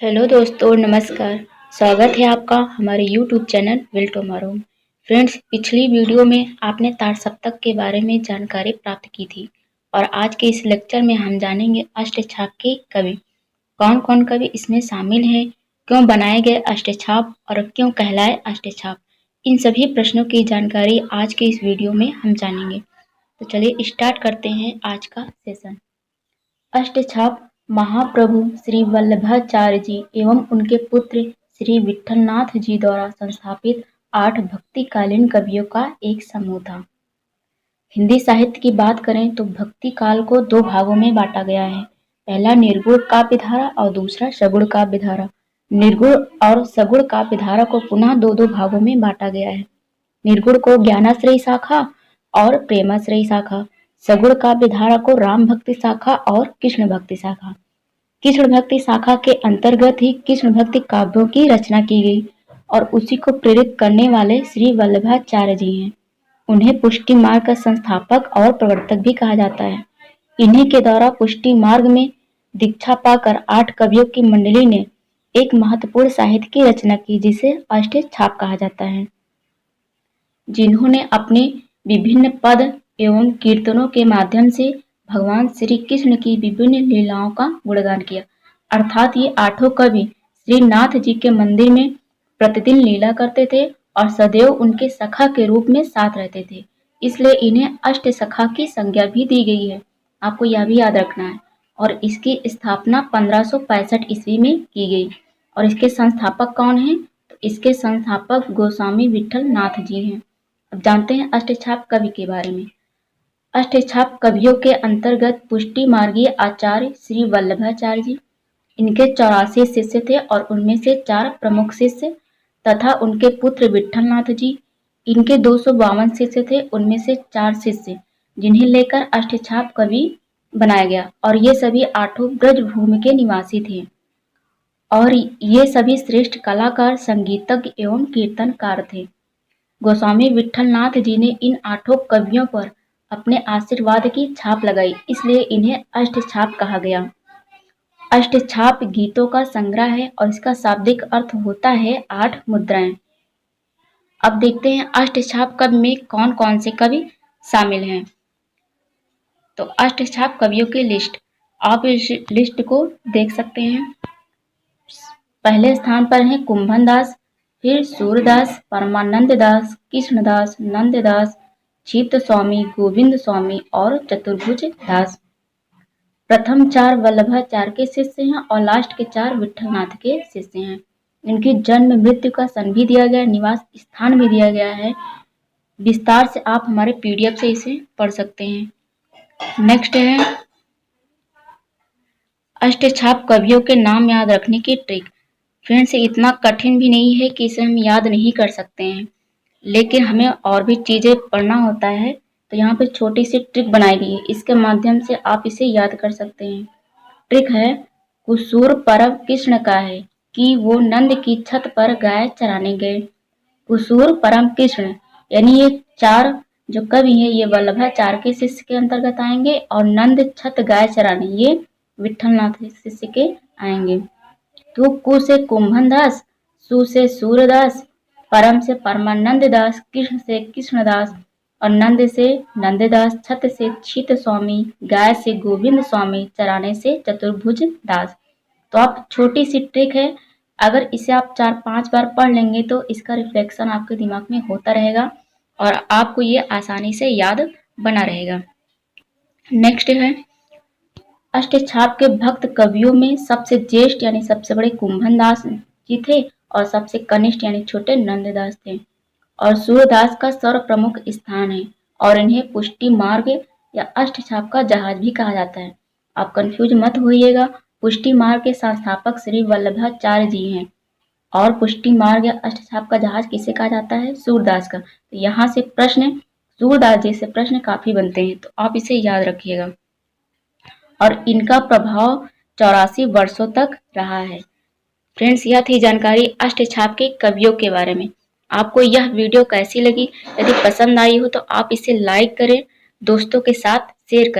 Hello दोस्तों, नमस्कार। स्वागत है आपका हमारे YouTube channel will tomorrow. Friends, पिछली वीडियो में आपने तार सप्तक के बारे में जानकारी प्राप्त की थी और आज के इस लेक्चर में हम जानेंगे अष्टछाप के कवि। कौन कौन कवि इसमें शामिल हैं, क्यों बनाए गए अष्टछाप और क्यों कहलाए अष्टछाप, इन सभी प्रश्नों की जानकारी आज के इस वीडियो में हम जानेंगे। तो चलिए स्टार्ट करते हैं आज का सेशन। अष्टछाप महाप्रभु श्री वल्लभाचार्य जी एवं उनके पुत्र श्री विट्ठलनाथ जी द्वारा संस्थापित 8 भक्तिकालीन कवियों का एक समूह था। हिंदी साहित्य की बात करें तो भक्ति काल को 2 भागों में बांटा गया है। पहला निर्गुण काव्यधारा और दूसरा सगुण काव्यधारा। निर्गुण और सगुण काव्यधारा को पुनः 2 भागों में बांटा गया है। निर्गुण को ज्ञानाश्रयी शाखा और प्रेमाश्रयी शाखा, सगुण काव्यधारा को राम भक्ति शाखा और कृष्ण भक्ति शाखा। कृष्ण भक्ति शाखा के अंतर्गत ही कृष्ण भक्ति काव्यों की रचना की गई और उसी को प्रेरित करने वाले श्री वल्लभाचार्य जी हैं। उन्हें पुष्टि मार्ग का संस्थापक और प्रवर्तक भी कहा जाता है। इन्हीं के द्वारा पुष्टि मार्ग में दीक्षा पाकर 8 कवियों की मंडली ने एक महत्वपूर्ण साहित्य की रचना की जिसे अष्टछाप कहा जाता है, जिन्होंने अपने विभिन्न पद एवं कीर्तनों के माध्यम से भगवान श्री कृष्ण की विभिन्न लीलाओं का गुणगान किया। अर्थात ये 8 कवि श्रीनाथ जी के मंदिर में प्रतिदिन लीला करते थे और सदैव उनके सखा के रूप में साथ रहते थे, इसलिए इन्हें अष्ट सखा की संज्ञा भी दी गई है। आपको यह भी याद रखना है। और इसकी स्थापना 1565 ईस्वी में की गई। और इसके संस्थापक कौन हैं? तो इसके संस्थापक गोस्वामी विट्ठल नाथ जी हैं। अब जानते हैं अष्टछाप कवि के बारे में। अष्टछाप कवियों के अंतर्गत पुष्टि मार्गीय आचार्य श्री वल्लभाचार्य जी, इनके 84 शिष्य थे और उनमें से 4 प्रमुख शिष्य तथा उनके पुत्र विट्ठलनाथ जी, इनके 252 शिष्य थे, उनमें से 4 शिष्य जिन्हें लेकर अष्टछाप कवि बनाया गया। और ये सभी 8 ब्रजभूमि के निवासी थे और ये सभी श्रेष्ठ कलाकार, संगीतज्ञ एवं कीर्तनकार थे। गोस्वामी विट्ठलनाथ जी ने इन 8 कवियों पर अपने आशीर्वाद की छाप लगाई, इसलिए इन्हें अष्टछाप कहा गया। अष्टछाप गीतों का संग्रह है और इसका शाब्दिक अर्थ होता है 8 मुद्राएं। अब देखते हैं अष्टछाप कवि में कौन कौन से कवि शामिल हैं। तो अष्टछाप कवियों की लिस्ट, आप इस लिस्ट को देख सकते हैं। पहले स्थान पर है कुंभन दास, फिर सूरदास, परमानंद दास, कृष्णदास, नंददास, चित्त स्वामी, गोविंद स्वामी और चतुर्भुज दास। प्रथम 4 वल्लभाचार्य के शिष्य हैं और लास्ट के 4 विट्ठलनाथ के शिष्य हैं। इनकी जन्म मृत्यु का सन भी दिया गया, निवास स्थान भी दिया गया है। विस्तार से आप हमारे PDF से इसे पढ़ सकते हैं। नेक्स्ट है अष्टछाप कवियों के नाम याद रखने की ट्रिक। फ्रेंड्स, इतना कठिन भी नहीं है कि इसे हम याद नहीं कर सकते हैं, लेकिन हमें और भी चीज़ें पढ़ना होता है। तो यहाँ पे छोटी सी ट्रिक बनाई गई है, इसके माध्यम से आप इसे याद कर सकते हैं। ट्रिक है, कुसूर परम कृष्ण का है कि वो नंद की छत पर गाय चराने गए। कुसूर परम कृष्ण, यानी ये 4 जो कवि हैं ये वल्लभाचार्य के शिष्य के अंतर्गत आएंगे और नंद छत गाय चराने ये विट्ठलनाथ शिष्य के आएंगे। तो कु से कुंभन दास, सु से सूरदास, परम से परमानंद दास, कृष्ण से कृष्णदास और नंद से नंददास, छत से चित स्वामी, गाय से गोविंद स्वामी, चराने से चतुर्भुज दास। तो आप छोटी सी ट्रिक है, अगर इसे आप 4-5 बार पढ़ लेंगे तो इसका रिफ्लेक्शन आपके दिमाग में होता रहेगा और आपको ये आसानी से याद बना रहेगा। नेक्स्ट है अष्टछाप के भक्त कवियों में सबसे ज्येष्ठ यानी सबसे बड़े कुंभन दास जी थे और सबसे कनिष्ठ यानी छोटे नंददास थे। और सूरदास का सर्व प्रमुख स्थान है और इन्हें पुष्टि मार्ग या अष्टछाप का जहाज भी कहा जाता है। आप कंफ्यूज मत होइएगा, पुष्टि मार्ग के संस्थापक श्री वल्लभाचार्य जी हैं और पुष्टि मार्ग या अष्टछाप का जहाज किसे कहा जाता है? सूरदास का। तो यहाँ से प्रश्न, सूरदास जी से प्रश्न काफी बनते हैं, तो आप इसे याद रखिएगा। और इनका प्रभाव 84 वर्षों तक रहा है। फ्रेंड्स, यह थी जानकारी अष्टछाप के कवियों के बारे में। आपको यह वीडियो कैसी लगी? यदि पसंद आई हो तो आप इसे लाइक करें, दोस्तों के साथ शेयर करें।